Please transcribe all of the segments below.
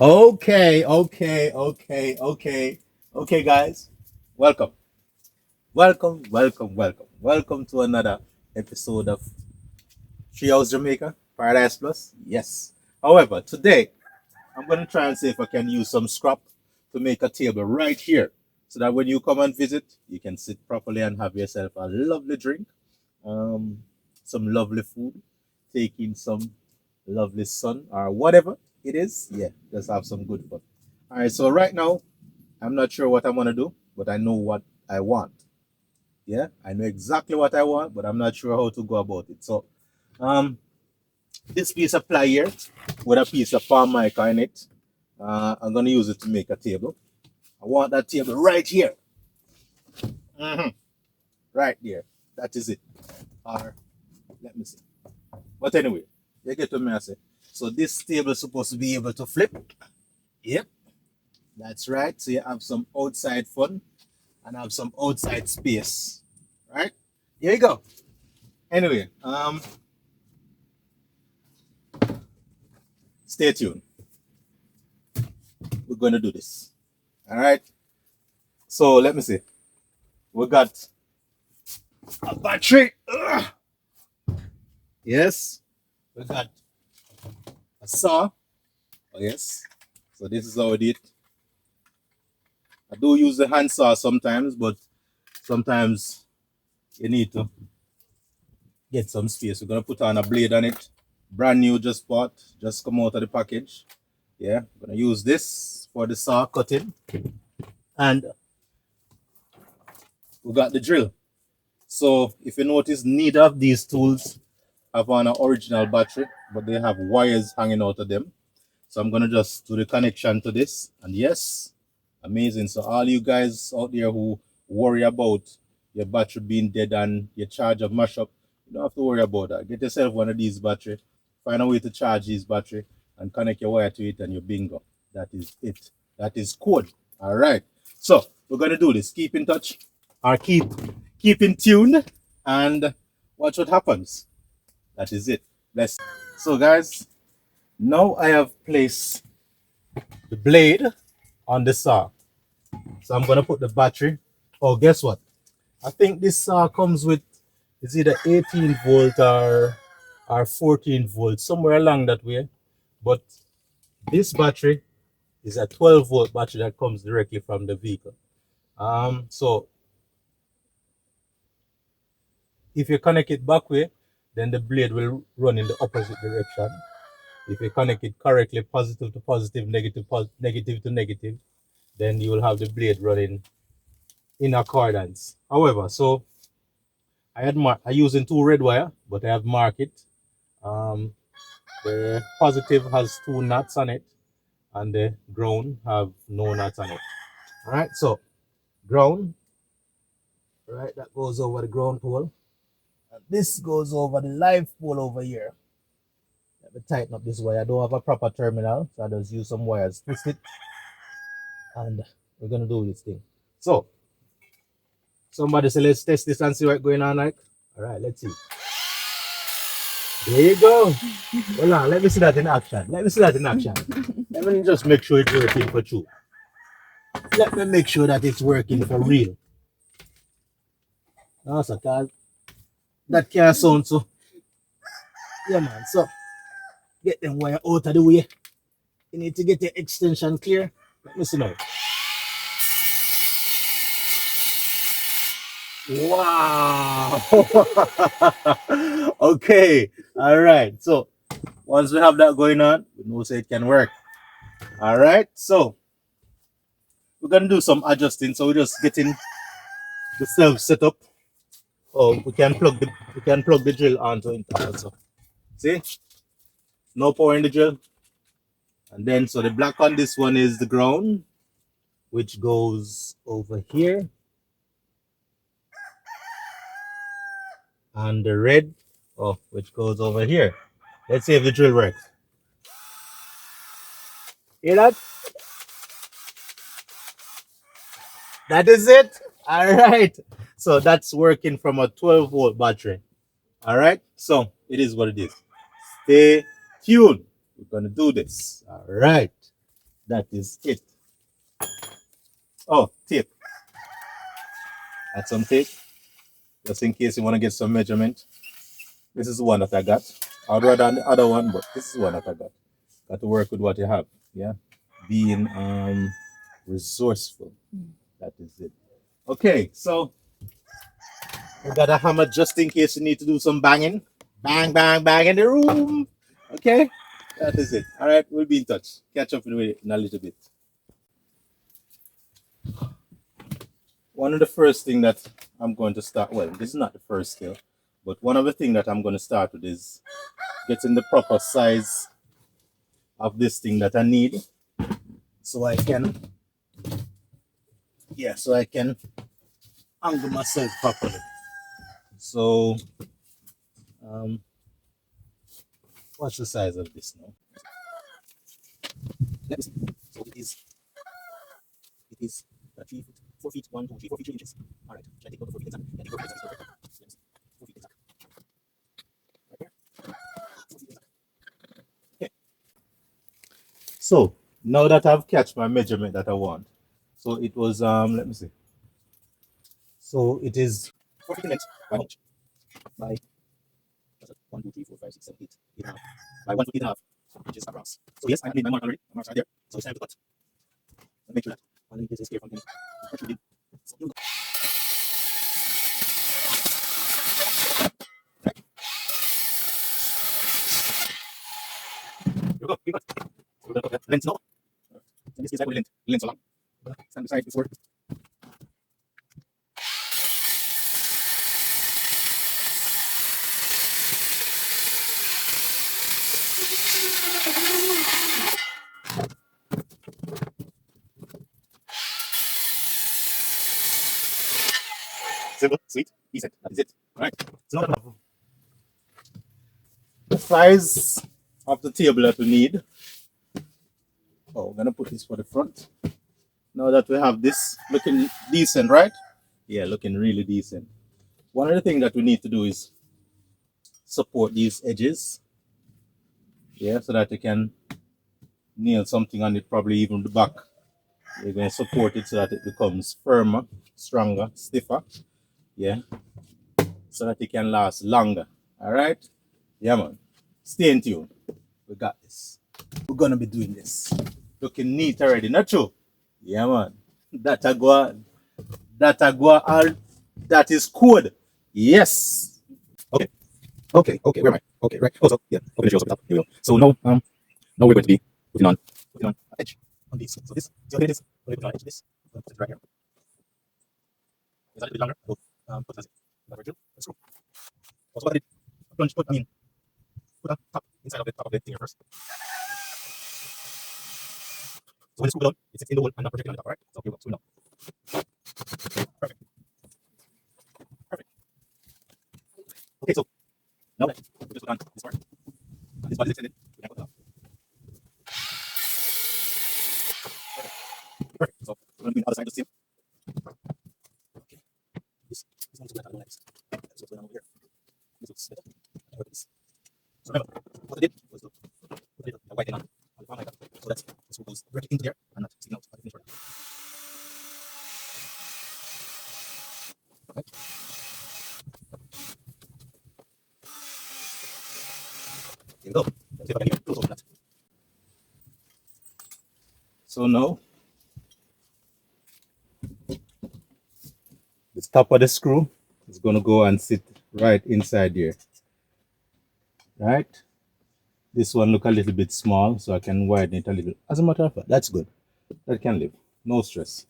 Okay, guys. Welcome. Welcome to another episode of Treehouse Jamaica Paradise Plus. Yes. However, today I'm going to try and see if I can use some scrap to make a table right here so that when you come and visit, you can sit properly and have yourself a lovely drink, um, some lovely food, take in some lovely sun or whatever it is. Yeah, just have some good fun. All right, so right now, I'm not sure what I'm gonna do, but I know what I want. Yeah, I know exactly what I want, but I'm not sure how to go about it. So, um, this piece of ply here with a piece of palm mica in it, I'm gonna use it to make a table. I want that table right here, right there. That is it. Or let me see. But anyway, you get what me I say. So this table is supposed to be able to flip. Yep, that's right. So you have some outside fun and have some outside space. Right? Here you go. Anyway, stay tuned. We're gonna do this. All right. So let me see. We got a battery. Ugh. Yes. We got a saw. Oh yes. So this is how we do it. I do use the hand saw sometimes, but sometimes you need to get some space. We're gonna put on a blade on it. Brand new, just bought, just come out of the package. Yeah, I'm gonna use this for the saw cutting. And we got the drill. So if you notice, neither of these tools have an original battery, but they have wires hanging out of them. So I'm gonna just do the connection to this. And yes, amazing. So all you guys out there who worry about your battery being dead and your charger mash up, you don't have to worry about that. Get yourself one of these battery, find a way to charge this battery and connect your wire to it and your bingo. That is it. That is code. All right. So we're gonna do this. Keep in touch or keep in tune and watch what happens. That is it. Bless. So guys, now I have placed the blade on the saw. So I'm gonna put the battery. Oh, guess what? I think this saw comes with it's either 18 volt or 14 volt, somewhere along that way. But this battery is a 12-volt battery that comes directly from the vehicle. So if you connect it back way, then the blade will run in the opposite direction. If you connect it correctly, positive to positive, negative to negative, then you will have the blade running in accordance. However, so I using two red wire, but I have marked it. Um, the positive has two knots on it, and the ground have no knots on it. All right, so ground, right, that goes over the ground pole. And this goes over the live pole over here. Let me tighten up this wire. I don't have a proper terminal, so I just use some wires, twist it, and we're gonna do this thing. So somebody say let's test this and see what's going on like. All right, let's see. There you go. Hold on, let me see that in action. Let me just make sure it's working for you. Let me make sure that it's working for real. No, sir, that can't sound so. Yeah, man. So get them wire out of the way. You need to get the extension clear. Let me see now. Wow. Okay. All right. So once we have that going on, we know so it can work. All right. So we're gonna do some adjusting. So we're just getting the self set up. Oh, we can plug the drill onto it also. See? No power in the drill. And then so the black on this one is the ground, which goes over here. And the red, oh, which goes over here. Let's see if the drill works. Hear that? That is it. All right. So that's working from a 12-volt battery. All right. So it is what it is. Stay tuned. We're going to do this. All right. That is it. Oh, tape. Add some tape, just in case you want to get some measurement. This is the one that I got. I'd rather than the other one, but this is the one that I got. Got to work with what you have. Yeah. Being resourceful. That is it. Okay, so we got a hammer just in case you need to do some banging. Bang, bang, bang in the room. Okay? That is it. All right, we'll be in touch. Catch up with you in a little bit. One of the first thing that I'm going to start, well, this is not the first skill, but one of the things that I'm going to start with is getting the proper size of this thing that I need so I can, so I can angle myself properly. So, what's the size of this now? Let me see. So it is 3 feet, 4 feet, 1, 2, 3, 4 feet, 3 inches. All right, should I take out the 4 feet exact? Yeah, take out the 4 feet exact. Let me see. 4 feet exact. Right here. 4 feet exact. Okay. So now that I've catch my measurement that I want, so it was let me see. So it is 4 feet in length by how much? By 1, 2, 3, 4, 5, 6, 7, 8, 8 and a half. By 1 foot 8 and a half, which is across. So yes, I have made my mark already. My marks are there. So it's time to cut. And make sure that one link is clear from any protruding. So here we go. Here we go. Here we cut. So we're gonna cut that length now. In this case, I put the length so long. Stand beside before. Simple, sweet, easy. That is it. All right. So now the size of the table that we need. Oh, we're gonna put this for the front. Now that we have this looking decent, right? Yeah, looking really decent. One of the things that we need to do is support these edges. Yeah, so that you can nail something on it, probably even the back. You're going to support it so that it becomes firmer, stronger, stiffer. Yeah, so that it can last longer. All right? Yeah, man. Stay in tune. We got this. We're going to be doing this. Looking neat already, not true? Yeah, man. That a go. That a go. All that is code. Yes. Okay. Okay. Where am I? Okay, right. Oh, so yeah. Open the shows up top. Here we go. So now we're going to be putting on an edge on these. So this, see what it is? We're going to put on an edge of this. I'm going to put it right here. Is that a bit longer? We'll put it that right through. Let's go. Also, what I did, put a top inside of the top of the thing here first. So when it's screwed on, it sits in the hole and not projecting on the top, alright? So here we go, screw it on. Perfect. Perfect. Okay, so now that we just put on this part, and this part is extended, we can put it on. Perfect. So we're going to do the other side just the same. Okay. This one is better. I don't like this. That's what's going on over here. This looks better. I work with this. So remember, what I did was to put the white thing on the palm like that. So that the screw goes directly into there and not sticking out at the finish product. Okay. Here we go. Let's see if I can even close open that. So now, the top of the screw is going to go and sit right inside here. Right? This one look a little bit small, so I can widen it a little. As a matter of fact, that's good. That can live. No stress.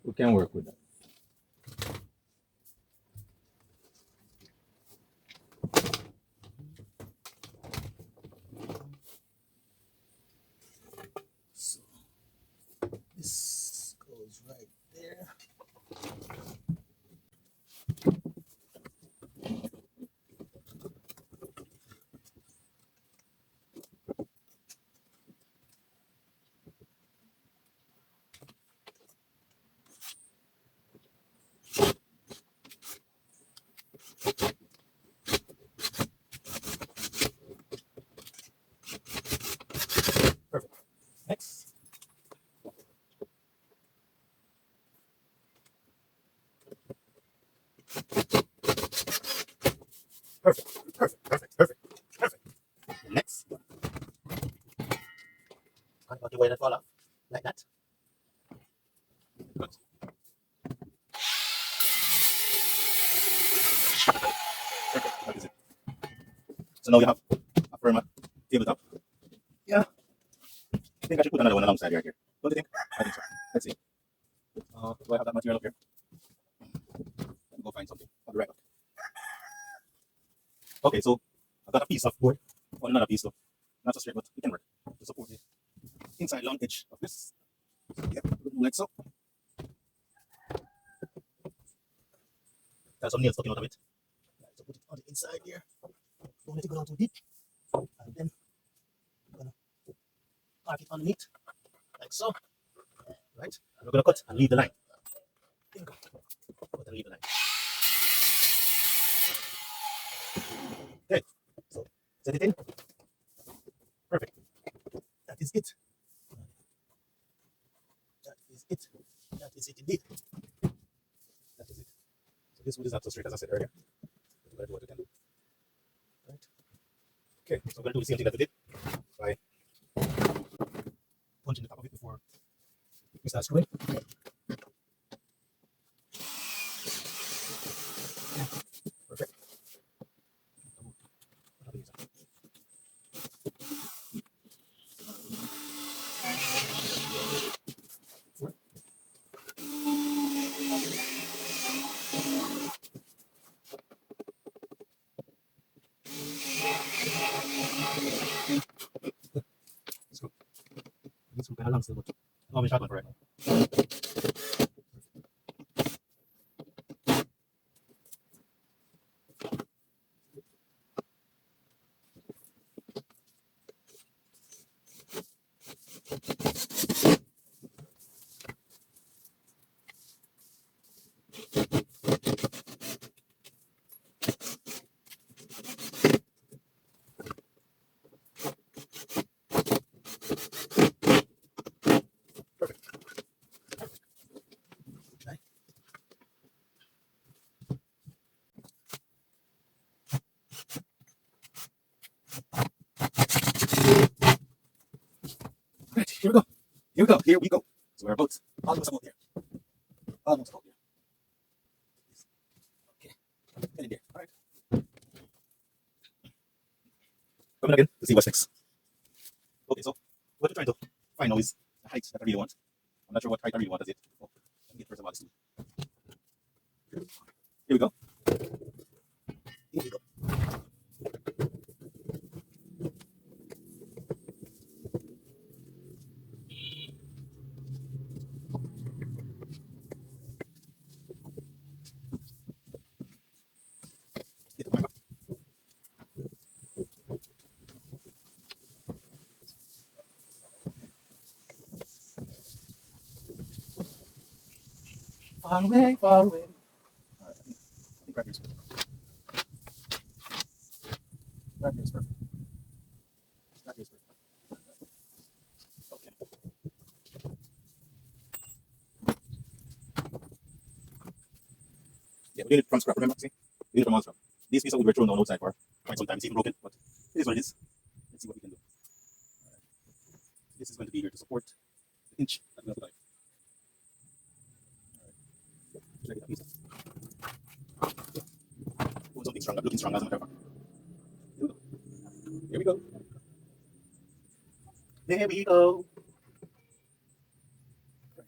We can work with that. So this goes right there. Perfect. Next, Perfect. Perfect. Perfect. Perfect. Perfect. Next. And got the way that fall off. Like that. Good. Perfect. That is it. So now you have a firmer tabletop. Yeah. I think I should put another one alongside here. Don't you think? I think so. Let's see. Do I have that material up here? Let me go find something. I'll be right back. Okay, so I've got a piece of board on another piece, so not so straight, but it can work to support the inside long edge of this. Yeah, like so. Got some nails sticking out of it. So put it on the inside here. Don't let it go down too deep. And then I'm gonna arc it underneath, like so. Right? And we're gonna cut and leave the line. There you go. Cut and leave the line. Okay. So set it in. Perfect. That is it. That is it. That is it indeed. That is it. So this wood is not so straight as I said earlier. We're gonna do what we can do. Right? Okay, so I'm gonna do the same thing that we did by punching the top of it before we start screwing. Perfect. Let's go. This will kind of long still, but I'll be shotgun for right now. Perfect. Okay. Right, here we go. Here we go. Here we go. So we're about almost about there. Almost about there. Okay. Get in there. All right. Coming again to see what's next. Okay, so what we're trying to find now is the height that I really want. I'm not sure what height I really want as it. Oh, let me get first of all this tool. Here we go. Here we go. Get the camera. Far away, far away. All right, I think right here's perfect. Right here's perfect. Right here's perfect. Okay. Yeah, we did it from scrap. Remember, see? We did it from one scrap. These pieces we were thrown down outside for quite some time. It's even broken, but it is what it is. Let's see what we can do. All right. This is going to be here to support the inch that we have to dive. All right. Check it out. Doing something strong, looking strong as a matter of fact. Here we go. There we go. Right.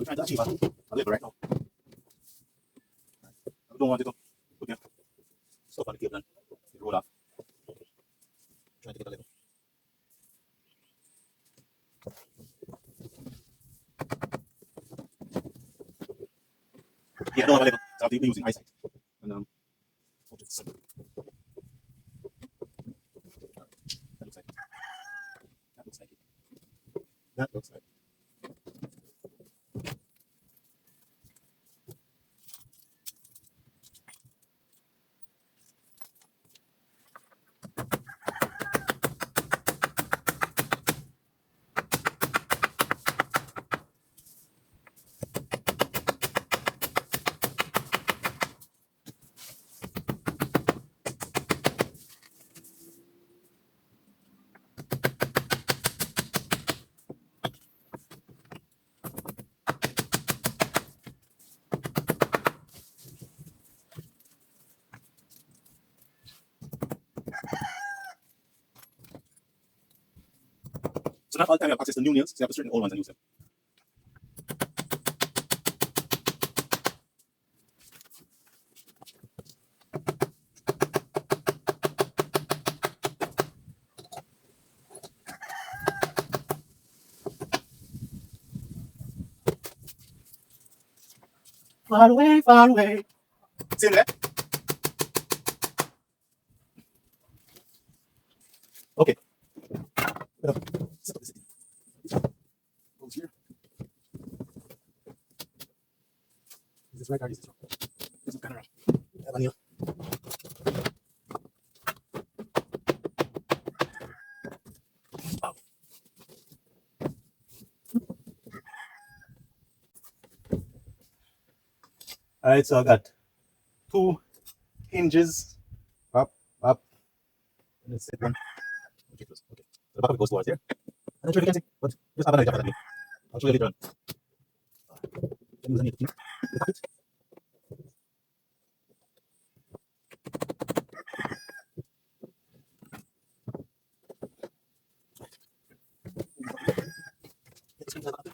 trying to achieve a level right now. I don't want it to put your stuff on the table and it roll off. Trying to get a level. Yeah, I don't have a level. So I'll be using eyesight. And objects. That looks like it. That looks like it. That looks like it. So not all the time you have access to new nails, so you have to straighten the old ones and use them. Far away, far away. Same there. Okay. Set up the city. Goes here. Is this right or is this wrong? This is kind of rough. Have a nail. Oh. Alright, so I got two hinges up, up. Let's set one. Okay, close. Okay. So the back of it goes towards here. I'm not sure if you can see, but just have an idea of that. I'll show you later on. Can use a needle to the pocket. Get the strings out of it.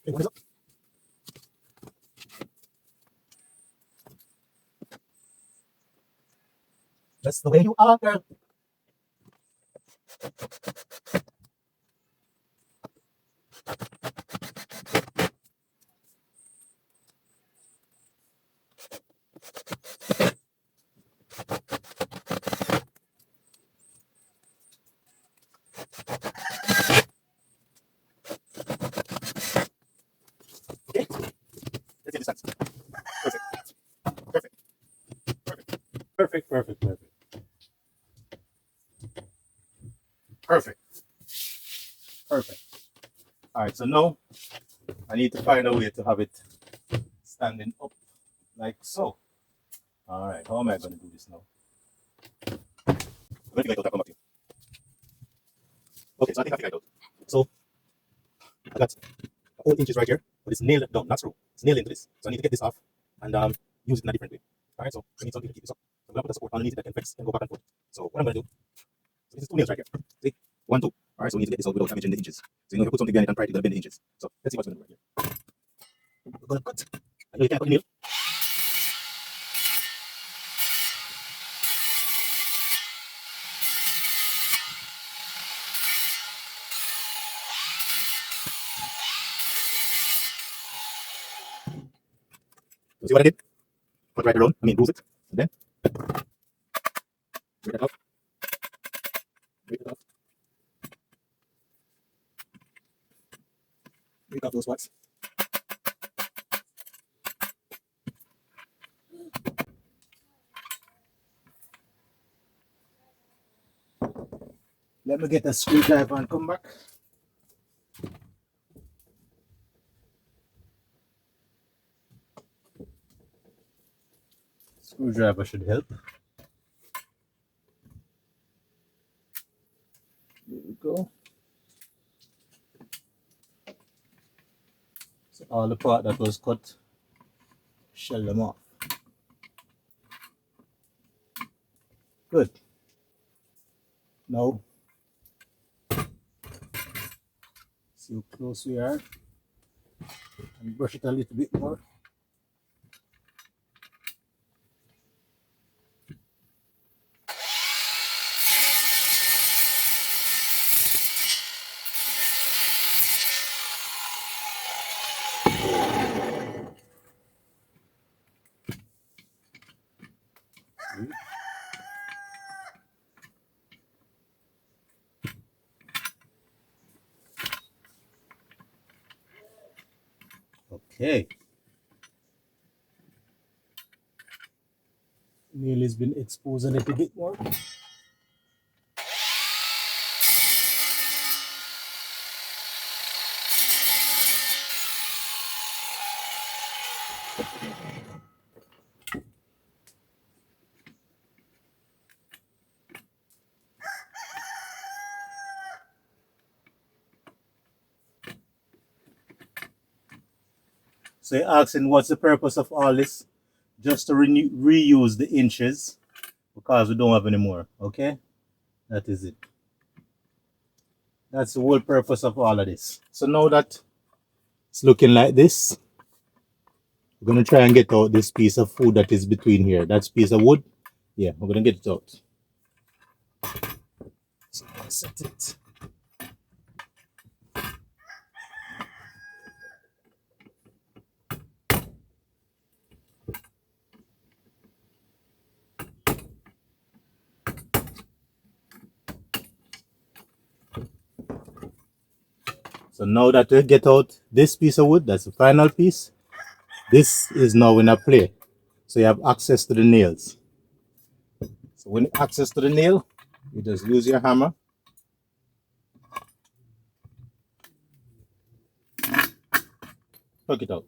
Okay, one is up. Just the way you are, girl. Okay. Let's get this done. Perfect. Perfect. Perfect. Perfect. Perfect. Perfect. Perfect. Perfect. Alright, so now I need to find a way to have it standing up like so. Alright, how am I going to do this now? I'm going to figure it out. I'll come back to you. Okay, so I think I figured it out. So I got 4 inches right here, but it's nailed down, not screw. It's nailed into this. So I need to get this off and use it in a different way. Alright, so I need something to keep this up. So I'm going to put the support underneath it that can flex and go back and forth. So what I'm going to do, so this is 2 nails right here. See? 1, 2. Alright, so we need to get this out without damaging the hinges. So you know, if you put something behind it and pry it, you're going to bend the hinges. So let's see what's going to do right here. We're going to cut. I know you can't cut the nail. So see what I did? Cut right around, bruise it, and then break it off, break it off, break off those spots. Let me get a screwdriver and come back. Screwdriver should help. There we go. So all the part that was cut, shell them off. Good. Now, see how close we are, and brush it a little bit more. Okay. Nail has been exposed a little bit more. So you're asking what's the purpose of all this? Just to reuse the inches because we don't have any more. Okay, that is it. That's the whole purpose of all of this. So now that it's looking like this, we're gonna try and get out this piece of food that is between here. That's piece of wood. Yeah, we're gonna get it out. So set it. So now that we get out this piece of wood, that's the final piece. This is now in a play. So you have access to the nails. So when you access to the nail, you just use your hammer. Pluck it out.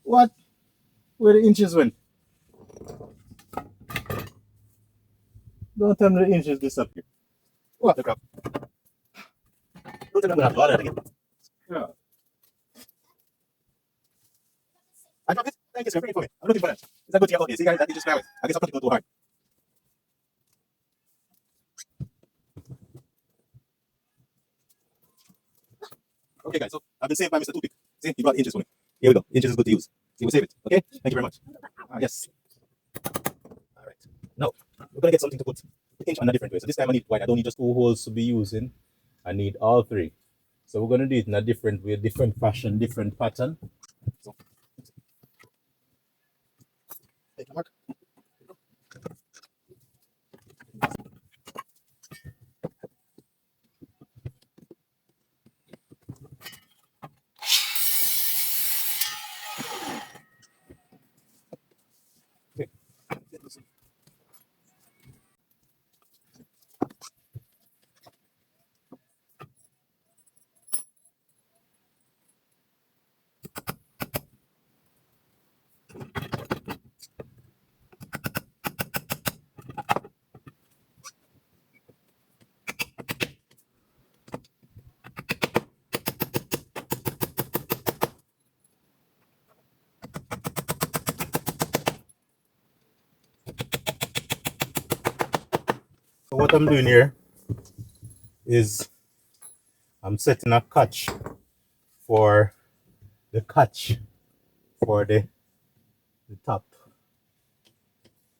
What? Where the inches went? Don't tell me the inches disappear. What the crap? Don't tell me I'm gonna have to order that again. Yeah. I dropped it. Thank you, sir. Bring it for me. I'm looking for that. Is that good to get out here? See, guys, that you just grab it. I guess I'm not going too hard. Okay, guys, so I've been saved by Mr. Toothpick. See, he brought inches for me. Here we go. Inches is good to use. See, we'll save it. Okay? Thank you very much. Yes. All right. Now, we're going to get something to put the inch on a different way. So this time I need white. I don't need just 2 holes to be using. I need all 3. So we're going to do it in a different way, different fashion, different pattern. So, take a mark. Okay. So what I'm doing here is I'm setting a catch for the catch for the top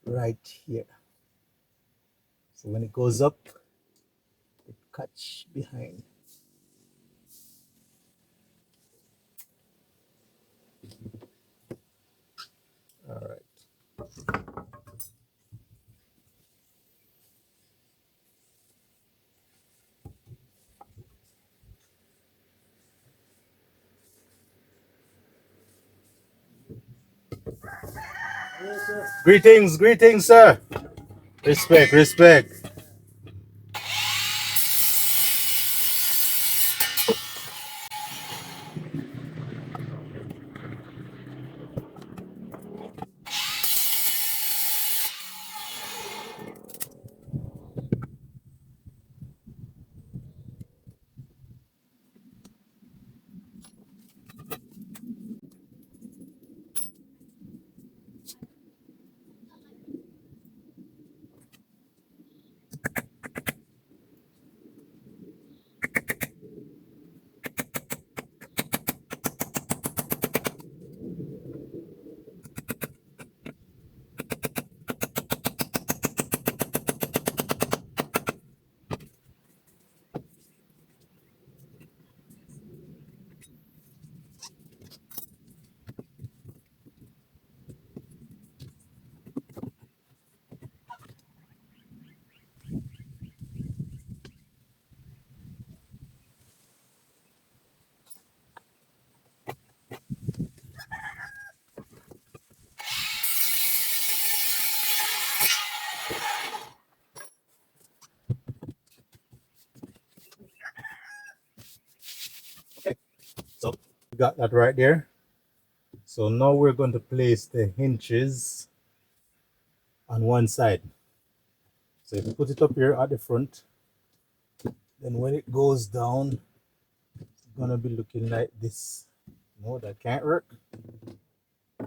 right here. So when it goes up, it catch behind. All right. Greetings, greetings, sir. Respect, respect. Okay, so we got that right there. So now we're going to place the hinges on one side. So if you put it up here at the front, then when it goes down, it's gonna be looking like this. No, that can't work.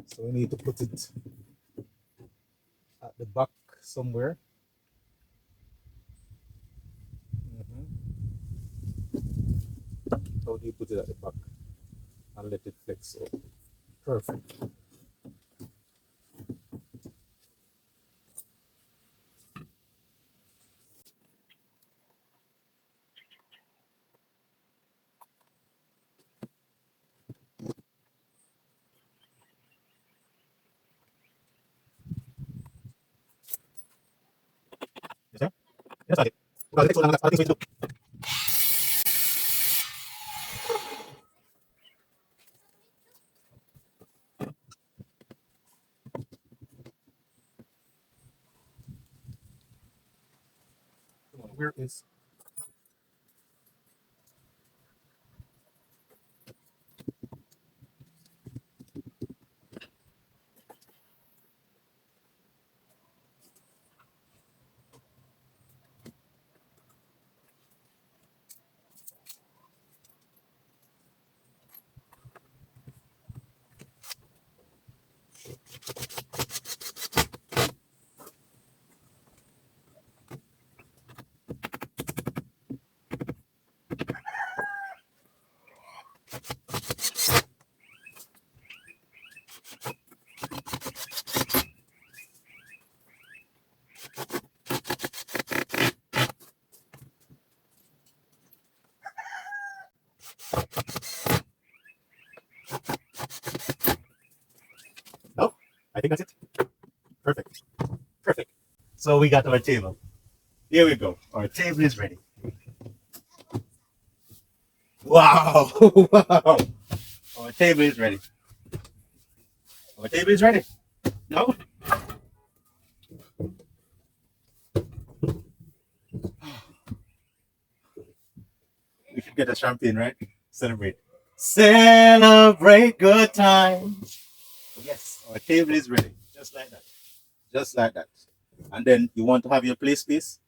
So we need to put it at the back somewhere. How do you put it at the back and let it flex? So perfect. Yes, sir. Yes, I did. Because the next one, I think we do. Where is? No, I think that's it. Perfect. Perfect. So we got our table. Here we go. Our table is ready. Wow. Wow. Our table is ready. Our table is ready. No? We should get a champagne, right? Celebrate. Celebrate good times. Yes, our table is ready. Just like that. Just like that. And then you want to have your play space?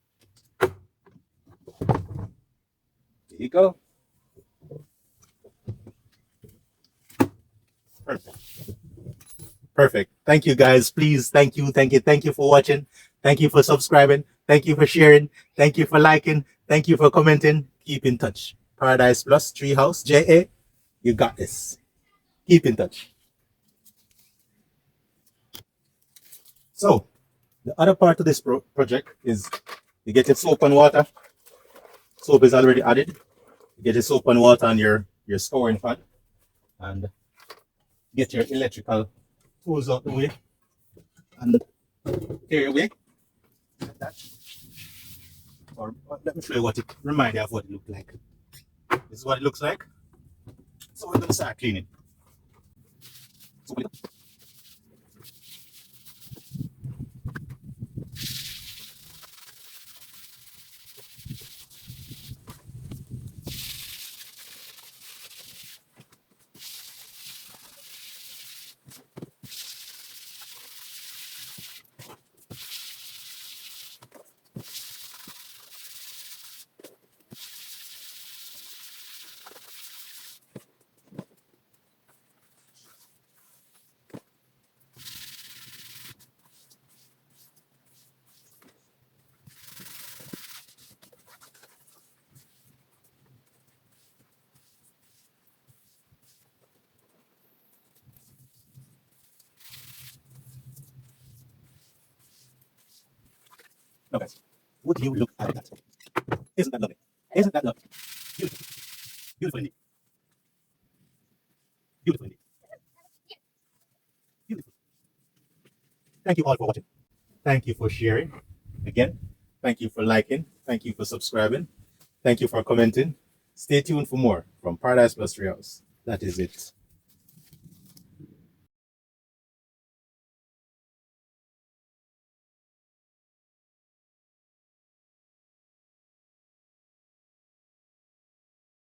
There you go. Perfect. Perfect. Thank you guys. Please, thank you, thank you, thank you for watching. Thank you for subscribing. Thank you for sharing. Thank you for liking. Thank you for commenting. Keep in touch. Paradise Plus, Treehouse, JA. You got this. Keep in touch. So, the other part of this project is you get your soap and water. Soap is already added. You get your soap and water on your scouring pad and get your electrical tools out the way and clear your way. Like that. Or let me show you what it remind you of what it looked like. This is what it looks like. So we're gonna start cleaning. So Now guys, would you look at that? Isn't that lovely? Isn't that lovely? Beautiful. Beautiful indeed. Beautiful indeed. Beautiful. Thank you all for watching. Thank you for sharing. Again, thank you for liking. Thank you for subscribing. Thank you for commenting. Stay tuned for more from Paradise Plus Treehouse. That is it.